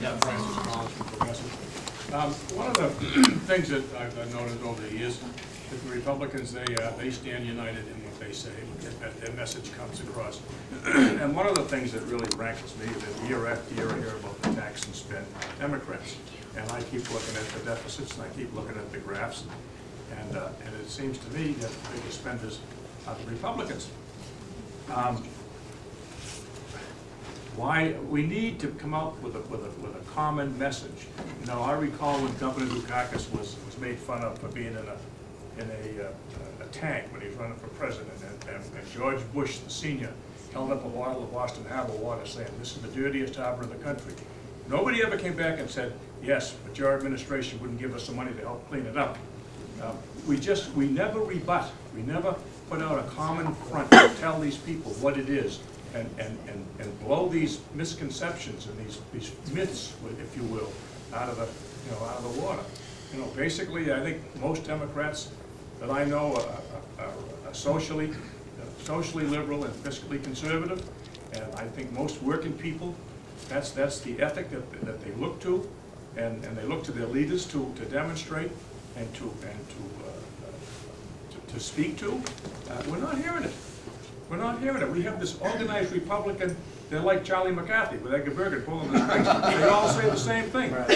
Yeah, Francis Collins from Cohasset. One of the things that I've noticed over the years is the Republicans, they stand united in what they say, their message comes across. And one of the things that really rankles me is that year after year I hear about the tax and spend Democrats. And I keep looking at the deficits and I keep looking at the graphs. And it seems to me that the biggest spenders are the Republicans. Why we need to come out with a common message. You know, I recall when Governor Dukakis was made fun of for being in a tank when he was running for president, and George Bush, the senior, held up a bottle of Boston Harbor water, saying, "This is the dirtiest harbor in the country." Nobody ever came back and said, "Yes, but your administration wouldn't give us some money to help clean it up." We never rebut. We never put out a common front to tell these people what it is. And blow these misconceptions and these myths, if you will, out of the water. You know, basically, I think most Democrats that I know are socially liberal and fiscally conservative, and I think most working people, that's the ethic that they look to, and they look to their leaders to demonstrate and to speak to. We're not hearing it. We're not hearing it. We have this organized Republican, they're like Charlie McCarthy with Edgar Bergen pulling the strings. They all say the same thing, but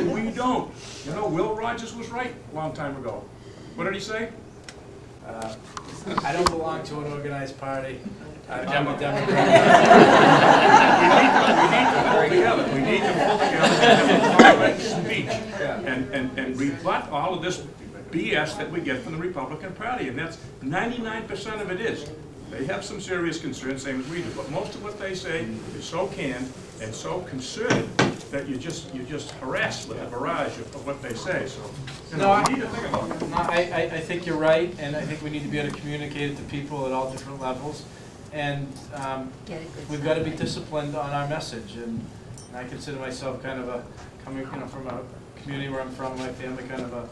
we don't. You know, Will Rogers was right a long time ago. What did he say? I don't belong to an organized party. I'm a Democrat. We need to pull together and have a common speech and rebut all of this BS that we get from the Republican Party, and that's 99% of it is. They have some serious concerns, same as we do, but most of what they say is so canned and so concerted that you're just harassed with a barrage of what they say. So, you know, we need to think about it. No, I think you're right, and I think we need to be able to communicate it to people at all different levels, and we've got to be disciplined on our message. And I consider myself kind of coming from a community where I'm from, my family, kind of a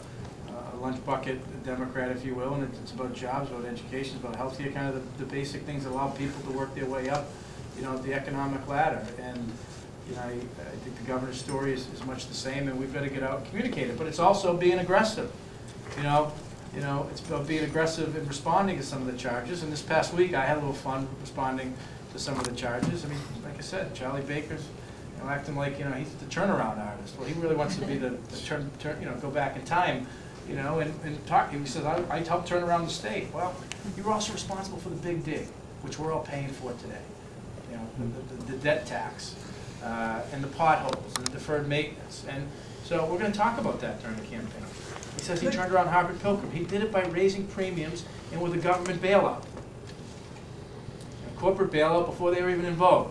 lunch bucket Democrat, if you will, and it's about jobs, about education, about healthcare, kind of the basic things that allow people to work their way up, you know, the economic ladder. And you know, I think the governor's story is much the same, and we've got to get out and communicate it. But it's also being aggressive. You know, it's about being aggressive and responding to some of the charges. And this past week, I had a little fun responding to some of the charges. I mean, like I said, Charlie Baker's, you know, acting like, you know, he's the turnaround artist. Well, he really wants to be the go back in time. You know, and talk. He says, I helped turn around the state. Well, you were also responsible for the big dig, which we're all paying for today. You know, the debt tax, and the potholes, and the deferred maintenance. And so we're going to talk about that during the campaign. He says he turned around Harvard Pilgrim. He did it by raising premiums and with a government bailout. A corporate bailout before they were even in vogue.